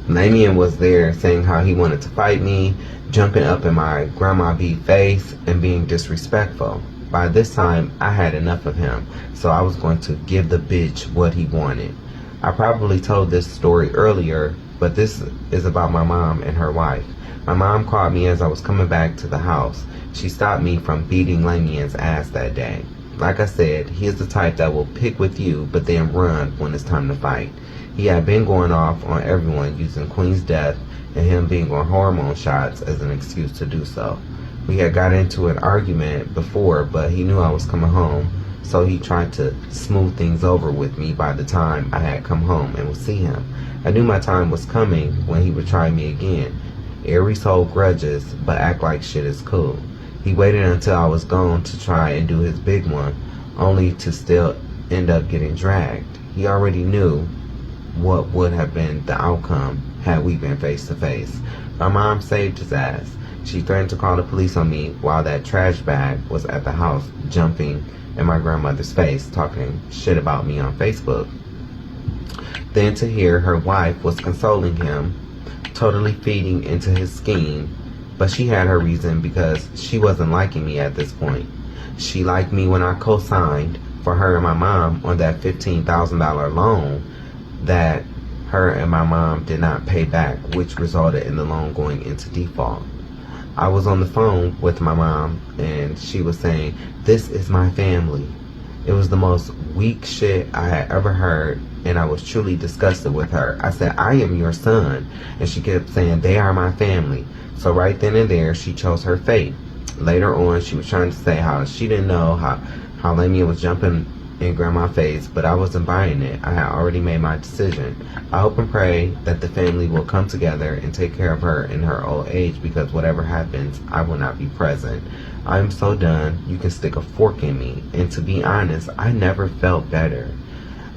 Lamian was there saying how he wanted to fight me, jumping up in my Grandma B face, and being disrespectful. By this time, I had enough of him, so I was going to give the bitch what he wanted. I probably told this story earlier, but this is about my mom and her wife. My mom called me as I was coming back to the house. She stopped me from beating Lamian's ass that day. Like I said, he is the type that will pick with you, but then run when it's time to fight. He had been going off on everyone using Queen's death and him being on hormone shots as an excuse to do so. We had got into an argument before, but he knew I was coming home, so he tried to smooth things over with me by the time I had come home and would see him. I knew my time was coming when he would try me again. Aries hold grudges, but act like shit is cool. He waited until I was gone to try and do his big one, only to still end up getting dragged. He already knew what would have been the outcome had we been face to face. My mom saved his ass. She threatened to call the police on me while that trash bag was at the house, jumping in my grandmother's face, talking shit about me on Facebook. Then to hear her wife was consoling him, totally feeding into his scheme, but she had her reason because she wasn't liking me at this point. She liked me when I co-signed for her and my mom on that $15,000 loan that her and my mom did not pay back, which resulted in the loan going into default. I was on the phone with my mom and she was saying, "This is my family." It was the most weak shit I had ever heard, and I was truly disgusted with her. I said, "I am your son," and she kept saying, "They are my family." So right then and there, she chose her fate. Later on, she was trying to say how she didn't know how Lamia was jumping in Grandma's face, but I wasn't buying it. I had already made my decision. I hope and pray that the family will come together and take care of her in her old age, because whatever happens, I will not be present. I'm so done. You can stick a fork in me. And to be honest, I never felt better.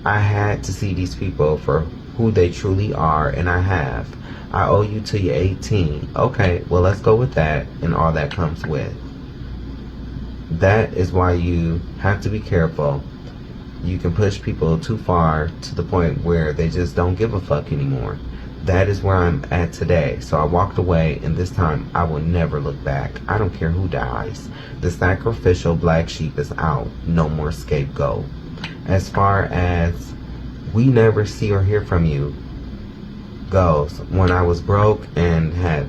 I had to see these people for who they truly are, and I have. I owe you till you're 18. Okay, well, let's go with that and all that comes with. That is why you have to be careful. You can push people too far to the point where they just don't give a fuck anymore. That is where I'm at today. So I walked away, and this time I will never look back. I don't care who dies. The sacrificial black sheep is out. No more scapegoat. As far as we never see or hear from you goes, when I was broke and had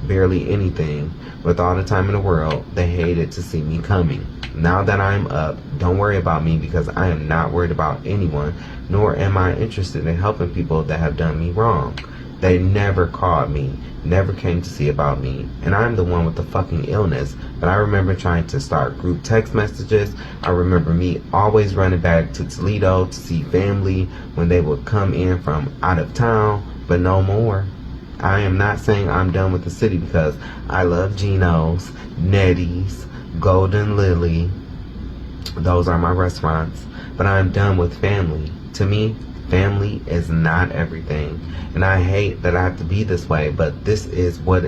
barely anything, with all the time in the world, they hated to see me coming. Now that I'm up, don't worry about me, because I am not worried about anyone, nor am I interested in helping people that have done me wrong. They never called me, never came to see about me, and I'm the one with the fucking illness. But I remember trying to start group text messages. I remember me always running back to Toledo to see family when they would come in from out of town, but no more. I am not saying I'm done with the city, because I love Geno's, Nettie's, Golden Lily. Those are my restaurants. But I'm done with family. To me, family is not everything. And I hate that I have to be this way, but this is what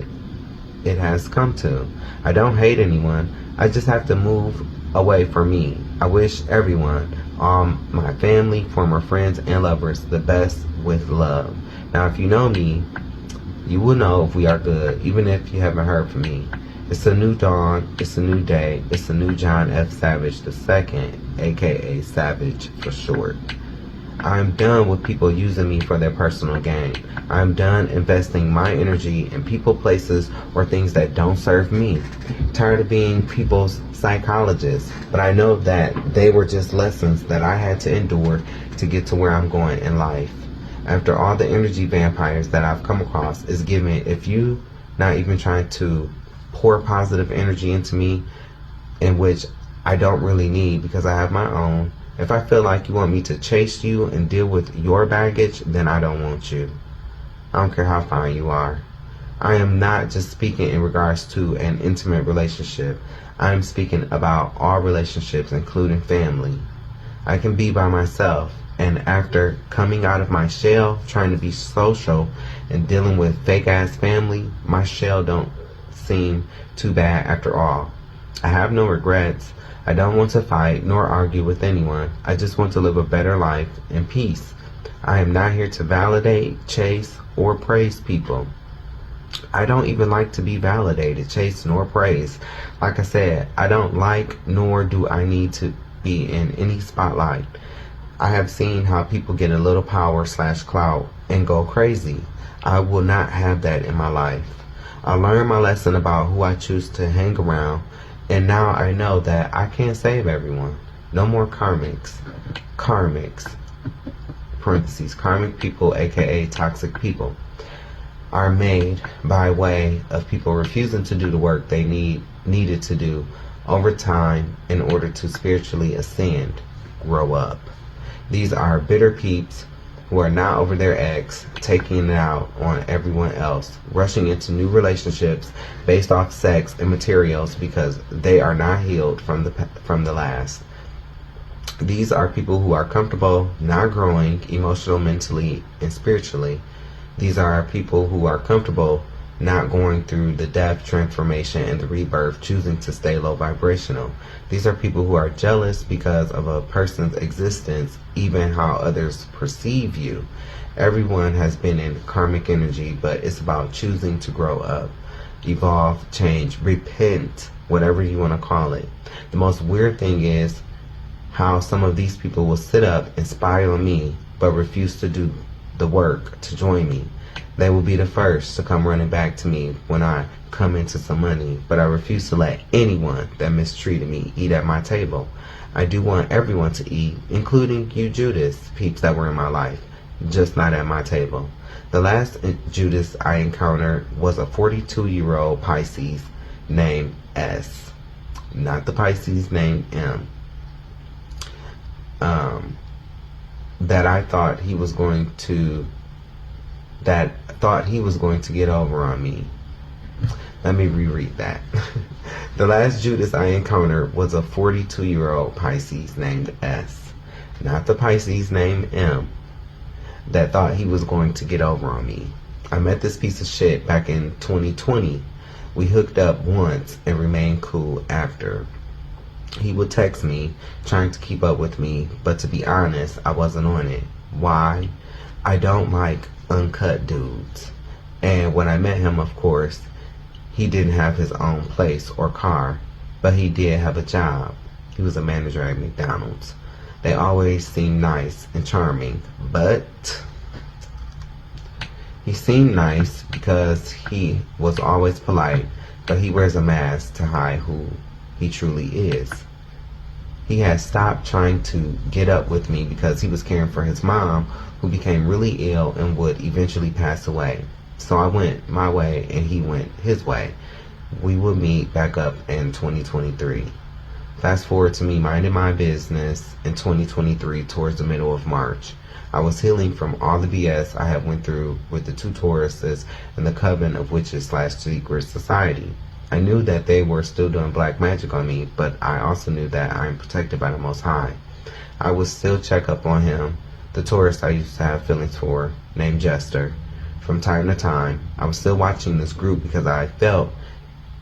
it has come to. I don't hate anyone. I just have to move away from me. I wish everyone, my family, former friends, and lovers, the best with love. Now, if you know me, you will know if we are good, even if you haven't heard from me. It's a new dawn, it's a new day, it's a new John F. Savage II, aka Savage for short. I'm done with people using me for their personal gain. I'm done investing my energy in people, places, or things that don't serve me. Tired of being people's psychologist, but I know that they were just lessons that I had to endure to get to where I'm going in life. After all the energy vampires that I've come across is given, if you not even trying to pour positive energy into me, in which I don't really need because I have my own. If I feel like you want me to chase you and deal with your baggage, then I don't want you. I don't care how fine you are. I am not just speaking in regards to an intimate relationship. I am speaking about all relationships, including family. I can be by myself, and after coming out of my shell, trying to be social and dealing with fake ass family, my shell don't seem too bad after all. I have no regrets. I don't want to fight nor argue with anyone. I just want to live a better life in peace I am not here to validate, chase, or praise people. I don't even like to be validated, chased, nor praised. Like I said, I don't like nor do I need to be in any spotlight. I have seen how people get a little power / clout and go crazy. I will not have that in my life. I learned my lesson about who I choose to hang around, and now I know that I can't save everyone. No more karmics. Karmics, parentheses, karmic people, aka toxic people, are made by way of people refusing to do the work they needed to do over time in order to spiritually ascend, grow up. These are bitter peeps who are not over their ex, taking it out on everyone else, rushing into new relationships based off sex and materials because they are not healed from the last. These are people who are comfortable not growing emotionally, mentally, and spiritually. These are people who are comfortable not going through the death, transformation, and the rebirth, choosing to stay low vibrational. These are people who are jealous because of a person's existence, even how others perceive you. Everyone has been in karmic energy, but it's about choosing to grow up, evolve, change, repent, whatever you want to call it. The most weird thing is how some of these people will sit up and spy on me, but refuse to do the work to join me. They will be the first to come running back to me when I come into some money, but I refuse to let anyone that mistreated me eat at my table. I do want everyone to eat, including you Judas peeps that were in my life, just not at my table. The last Judas I encountered was a 42-year-old Pisces named S, not the Pisces named M. That I thought he was going to get over on me. Let me reread that. The last Judas I encountered was a 42-year-old Pisces named S, not the Pisces named M, that thought he was going to get over on me. I met this piece of shit back in 2020. We hooked up once and remained cool after. He would text me, trying to keep up with me, but to be honest, I wasn't on it. Why? I don't like uncut dudes. And when I met him, of course, he didn't have his own place or car, but he did have a job. He was a manager at McDonald's. They always seemed nice and charming, but he seemed nice because he was always polite, but he wears a mask to hide who he truly is. He had stopped trying to get up with me because he was caring for his mom, who became really ill and would eventually pass away. So I went my way and he went his way. We would meet back up in 2023. Fast forward to me minding my business in 2023 towards the middle of March. I was healing from all the BS I had went through with the two Tauruses and the Coven of Witches / Secret Society. I knew that they were still doing black magic on me, but I also knew that I am protected by the Most High. I would still check up on him, the Taurus I used to have feelings for, named Jester. From time to time, I was still watching this group because I felt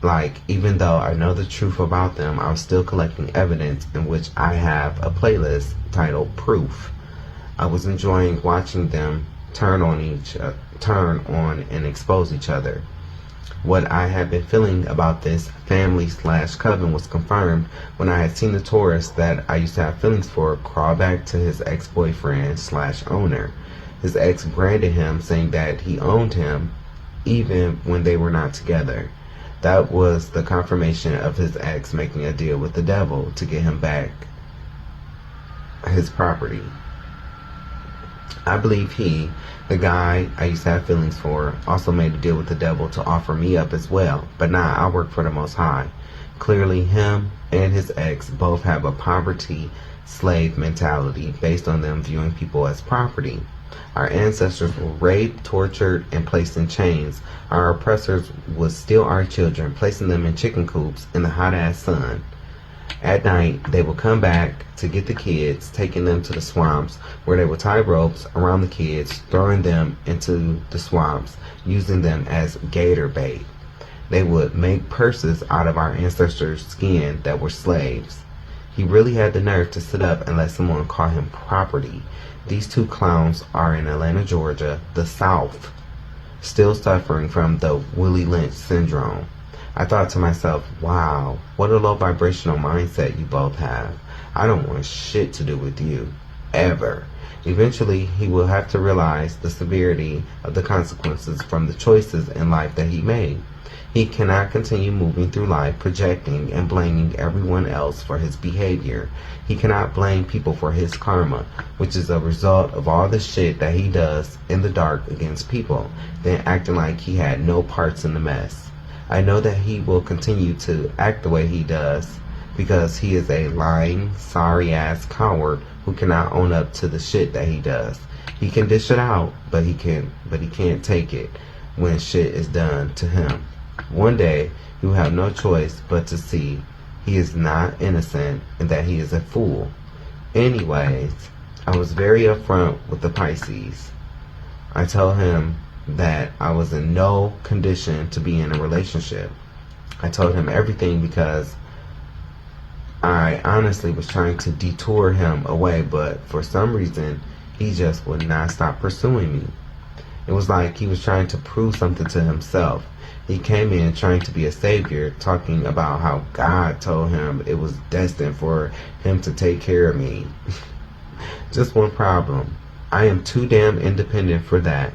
like, even though I know the truth about them, I was still collecting evidence, in which I have a playlist titled Proof. I was enjoying watching them turn on and expose each other. What I had been feeling about this family / coven was confirmed when I had seen the Taurus that I used to have feelings for crawl back to his ex-boyfriend / owner. His ex branded him, saying that he owned him even when they were not together. That was the confirmation of his ex making a deal with the devil to get him back his property. I believe he, the guy I used to have feelings for, also made a deal with the devil to offer me up as well. But nah, I work for the Most High. Clearly, him and his ex both have a poverty slave mentality based on them viewing people as property. Our ancestors were raped, tortured, and placed in chains. Our oppressors would steal our children, placing them in chicken coops in the hot-ass sun. At night, they would come back to get the kids, taking them to the swamps, where they would tie ropes around the kids, throwing them into the swamps, using them as gator bait. They would make purses out of our ancestors' skin that were slaves. He really had the nerve to sit up and let someone call him property. These two clowns are in Atlanta, Georgia, the South, still suffering from the Willie Lynch syndrome. I thought to myself, wow, what a low vibrational mindset you both have. I don't want shit to do with you, ever. Eventually, he will have to realize the severity of the consequences from the choices in life that he made. He cannot continue moving through life projecting and blaming everyone else for his behavior. He cannot blame people for his karma, which is a result of all the shit that he does in the dark against people, then acting like he had no parts in the mess. I know that he will continue to act the way he does because he is a lying, sorry-ass coward who cannot own up to the shit that he does. He can dish it out, but he can't take it when shit is done to him. One day, he will have no choice but to see he is not innocent and that he is a fool. Anyways, I was very upfront with the Pisces. I told him that I was in no condition to be in a relationship. I told him everything because I honestly was trying to detour him away, but for some reason, he just would not stop pursuing me. It was like he was trying to prove something to himself. He came in trying to be a savior, talking about how God told him it was destined for him to take care of me. Just one problem. I am too damn independent for that.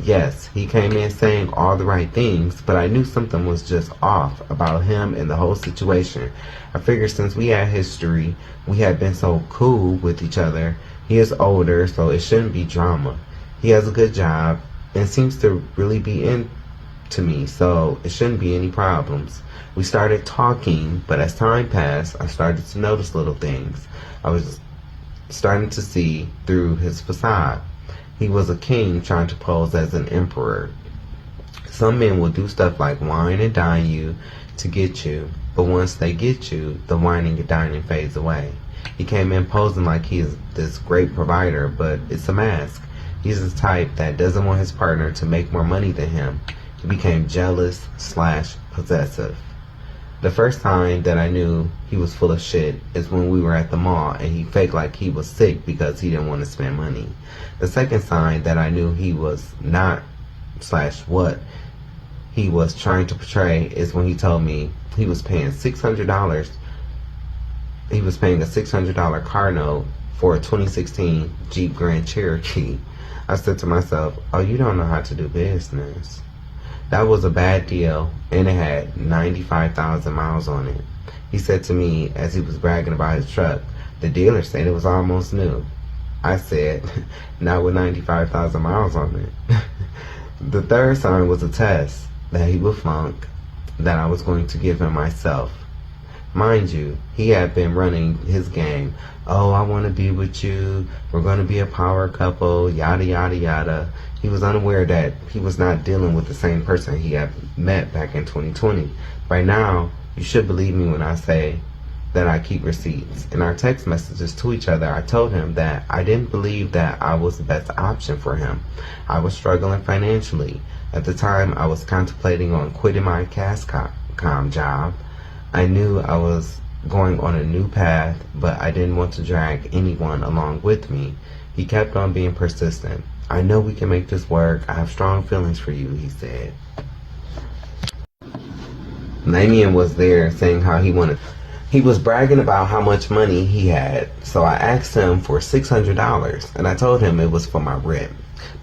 Yes, he came in saying all the right things, but I knew something was just off about him and the whole situation. I figured since we had history, we had been so cool with each other. He is older, so it shouldn't be drama. He has a good job and seems to really be into me, so it shouldn't be any problems. We started talking, but as time passed, I started to notice little things. I was starting to see through his facade. He was a king trying to pose as an emperor. Some men will do stuff like wine and dine you to get you, but once they get you, the whining and dining fades away. He came in posing like he is this great provider, but it's a mask. He's the type that doesn't want his partner to make more money than him. He became jealous / possessive. The first time that I knew he was full of shit is when we were at the mall and he faked like he was sick because he didn't want to spend money. The second sign that I knew he was not / what he was trying to portray is when he told me he was paying $600. He was paying a $600 car note for a 2016 Jeep Grand Cherokee. I said to myself, oh, you don't know how to do business. That was a bad deal, and it had 95,000 miles on it. He said to me as he was bragging about his truck, the dealer said it was almost new. I said, not with 95,000 miles on it. The third sign was a test that he would flunk, that I was going to give him myself. Mind you, he had been running his game. Oh, I want to be with you. We're going to be a power couple, yada, yada, yada. He was unaware that he was not dealing with the same person he had met back in 2020. By now, you should believe me when I say that I keep receipts. In our text messages to each other, I told him that I didn't believe that I was the best option for him. I was struggling financially. At the time, I was contemplating on quitting my CASCOM job. I knew I was going on a new path, but I didn't want to drag anyone along with me. He kept on being persistent. I know we can make this work. I have strong feelings for you, he said. Damien was there saying how he was bragging about how much money he had. So I asked him for $600 and I told him it was for my rent.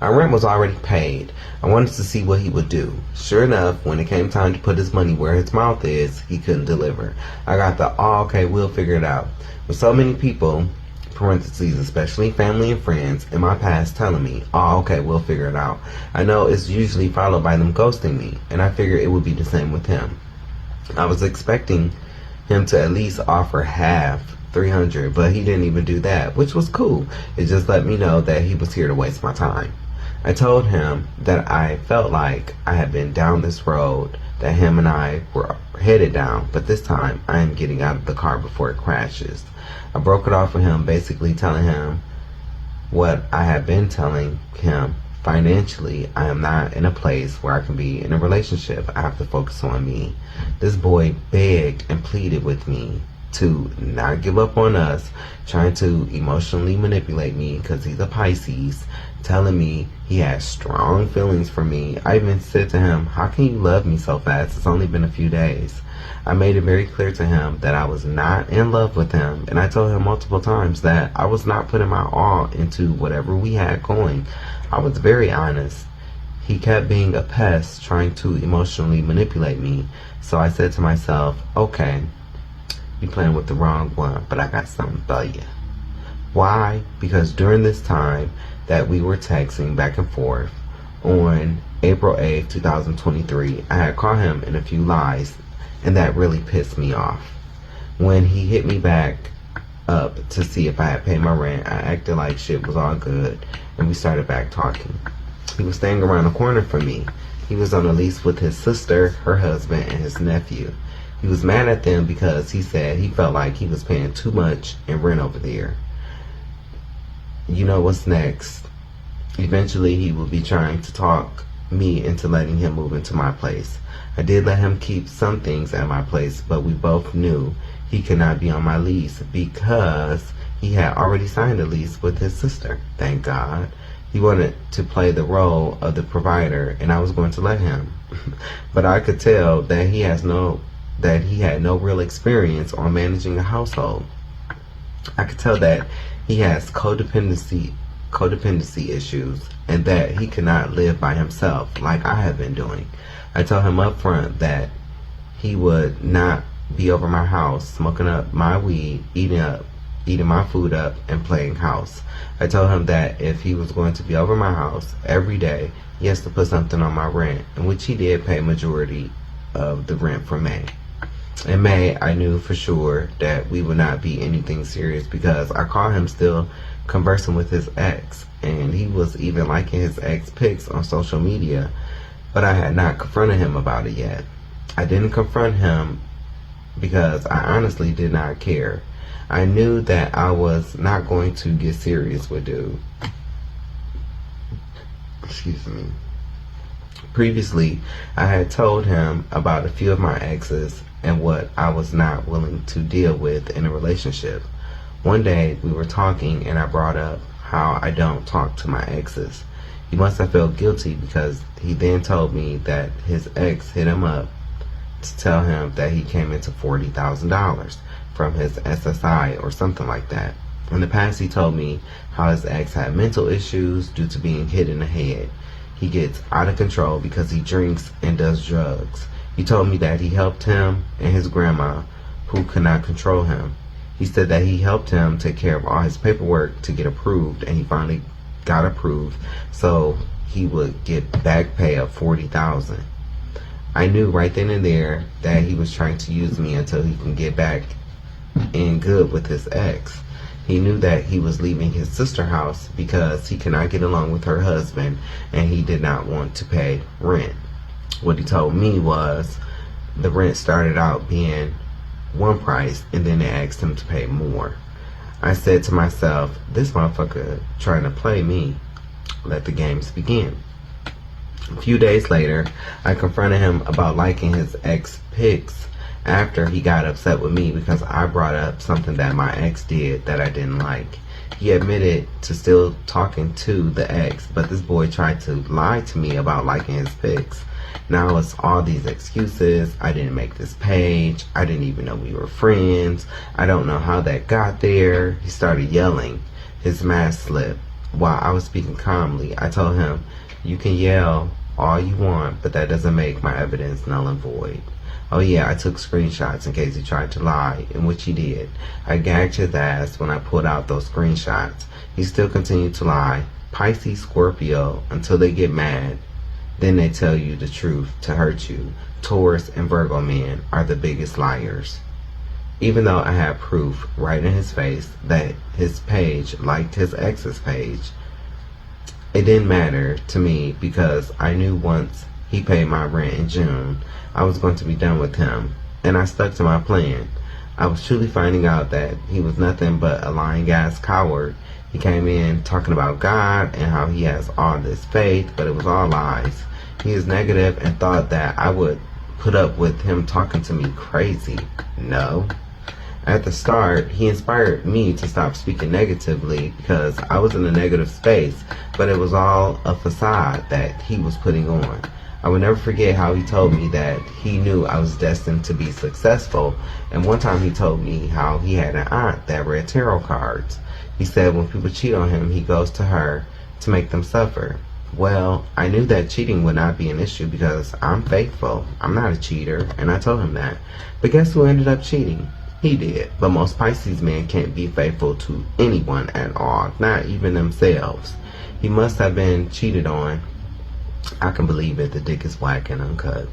My rent was already paid. I wanted to see what he would do. Sure enough, when it came time to put his money where his mouth is, he couldn't deliver. I got the, oh, okay, we'll figure it out. With so many people, parentheses, especially family and friends, in my past telling me, oh, okay, we'll figure it out. I know it's usually followed by them ghosting me, and I figured it would be the same with him. I was expecting him to at least offer half, $300, but he didn't even do that, which was cool. It just let me know that he was here to waste my time. I told him that I felt like I had been down this road that him and I were headed down, but this time I am getting out of the car before it crashes. I broke it off with him, basically telling him what I had been telling him. Financially, I am not in a place where I can be in a relationship. I have to focus on me. This boy begged and pleaded with me to not give up on us, trying to emotionally manipulate me because he's a Pisces, telling me he has strong feelings for me. I even said to him, how can you love me so fast? It's only been a few days. I made it very clear to him that I was not in love with him, and I told him multiple times that I was not putting my all into whatever we had going. I was very honest. He kept being a pest, trying to emotionally manipulate me. So I said to myself, okay, you're playing with the wrong one, but I got something for you. Why? Because during this time that we were texting back and forth on April 8th, 2023, I had caught him in a few lies, and that really pissed me off. When he hit me back up to see if I had paid my rent, I acted like shit was all good, and we started back talking. He was staying around the corner from me. He was on a lease with his sister, her husband, and his nephew. He was mad at them because he said he felt like he was paying too much in rent over there. You know what's next? Eventually, he will be trying to talk me into letting him move into my place. I did let him keep some things at my place, but we both knew he could not be on my lease because he had already signed a lease with his sister. Thank God. He wanted to play the role of the provider, and I was going to let him. But I could tell that he had no real experience on managing a household. I could tell that he has codependency issues, and that he cannot live by himself like I have been doing. I told him up front that he would not be over my house, smoking up my weed, eating my food up, and playing house. I told him that if he was going to be over my house every day, he has to put something on my rent, in which he did pay majority of the rent for May. In May, I knew for sure that we would not be anything serious because I caught him still conversing with his ex, and he was even liking his ex pics on social media, but I had not confronted him about it yet. I didn't confront him because I honestly did not care. I knew that I was not going to get serious with dude. Excuse me. Previously, I had told him about a few of my exes and what I was not willing to deal with in a relationship. One day, we were talking and I brought up how I don't talk to my exes. He must have felt guilty because he then told me that his ex hit him up to tell him that he came into $40,000 from his SSI or something like that. In the past, he told me how his ex had mental issues due to being hit in the head. He gets out of control because he drinks and does drugs. He told me that he helped him and his grandma, who could not control him. He said that he helped him take care of all his paperwork to get approved, and he finally got approved, so he would get back pay of $40,000. I knew right then and there that he was trying to use me until he can get back in good with his ex. He knew that he was leaving his sister house because he could not get along with her husband and he did not want to pay rent. What he told me was the rent started out being one price and then they asked him to pay more. I said to myself, this motherfucker trying to play me. Let the games begin. A few days later, I confronted him about liking his ex pics after he got upset with me because I brought up something that my ex did that I didn't like. He admitted to still talking to the ex, but this boy tried to lie to me about liking his pics. Now it's all these excuses. I didn't make this page. I didn't even know we were friends. I don't know how that got there. He started yelling. His mask slipped. While I was speaking calmly, I told him, you can yell all you want, but that doesn't make my evidence null and void. Oh yeah, I took screenshots in case he tried to lie, in which he did. I gagged his ass when I pulled out those screenshots. He still continued to lie. Pisces, Scorpio, until they get mad, then they tell you the truth to hurt you. Taurus and Virgo men are the biggest liars. Even though I had proof right in his face that his page liked his ex's page, it didn't matter to me because I knew once he paid my rent in June, I was going to be done with him, and I stuck to my plan. I was truly finding out that he was nothing but a lying ass coward. He came in talking about God and how he has all this faith, but it was all lies. He is negative and thought that I would put up with him talking to me crazy. No. At the start, he inspired me to stop speaking negatively because I was in a negative space, but it was all a facade that he was putting on. I will never forget how he told me that he knew I was destined to be successful, and one time he told me how he had an aunt that read tarot cards. He said when people cheat on him, he goes to her to make them suffer. Well, I knew that cheating would not be an issue because I'm faithful. I'm not a cheater, and I told him that. But guess who ended up cheating? He did. But most Pisces men can't be faithful to anyone at all, not even themselves. He must have been cheated on. I can believe it, the dick is whack and uncut.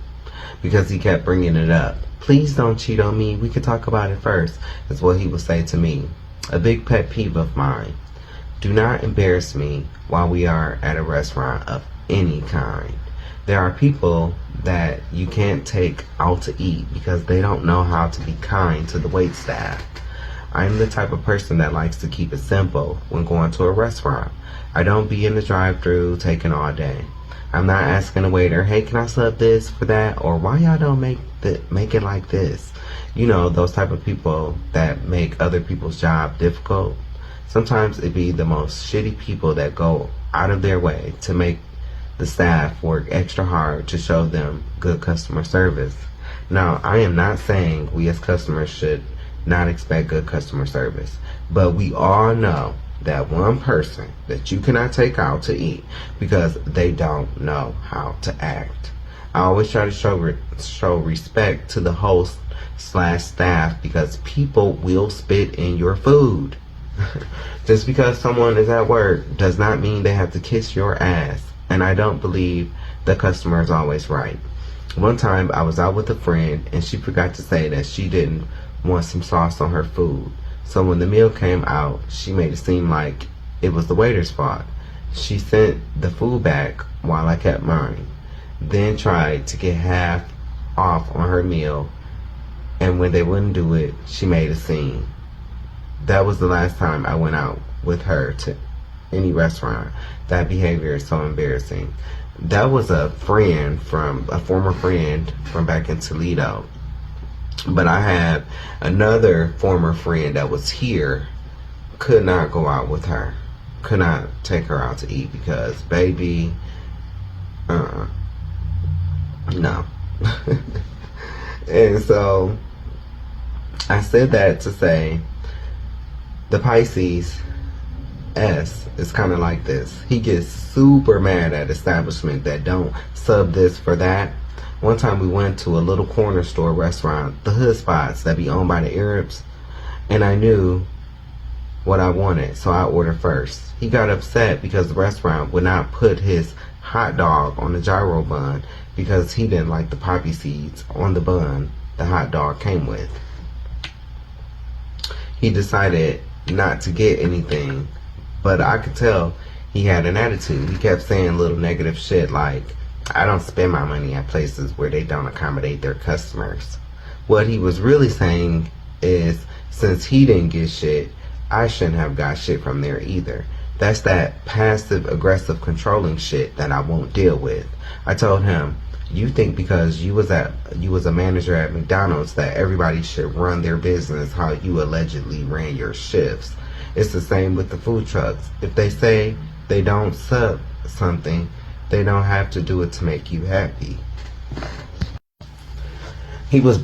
Because he kept bringing it up. Please don't cheat on me. We could talk about it first, is what he would say to me. A big pet peeve of mine. Do not embarrass me while we are at a restaurant of any kind. There are people that you can't take out to eat because they don't know how to be kind to the wait staff. I'm the type of person that likes to keep it simple when going to a restaurant. I don't be in the drive-thru taking all day. I'm not asking the waiter, hey, can I sub this for that? Or why y'all don't make it like this? You know, those type of people that make other people's job difficult. Sometimes it be the most shitty people that go out of their way to make the staff work extra hard to show them good customer service. Now, I am not saying we as customers should not expect good customer service, but we all know that one person that you cannot take out to eat because they don't know how to act. I always try to show respect to the host / staff because people will spit in your food. Just because someone is at work does not mean they have to kiss your ass, and I don't believe the customer is always right. One time I was out with a friend and she forgot to say that she didn't want some sauce on her food. So when the meal came out, she made it seem like it was the waiter's fault. She sent the food back while I kept mine, then tried to get half off on her meal, and when they wouldn't do it, she made a scene. That was the last time I went out with her to any restaurant. That behavior is so embarrassing. That was a former friend from back in Toledo. But I had another former friend that was here, could not go out with her, could not take her out to eat because, baby, no. And so I said that to say the Pisces S is kind of like this. He gets super mad at establishment that don't sub this for that. One time we went to a little corner store restaurant, the Hood Spots that be owned by the Arabs, and I knew what I wanted, so I ordered first. He got upset because the restaurant would not put his hot dog on the gyro bun because he didn't like the poppy seeds on the bun the hot dog came with. He decided not to get anything, but I could tell he had an attitude. He kept saying little negative shit like, I don't spend my money at places where they don't accommodate their customers. What he was really saying is, since he didn't get shit, I shouldn't have got shit from there either. That's that passive aggressive controlling shit that I won't deal with. I told him, you think because you was a manager at McDonald's that everybody should run their business how you allegedly ran your shifts. It's the same with the food trucks. If they say they don't sub something, they don't have to do it to make you happy. He was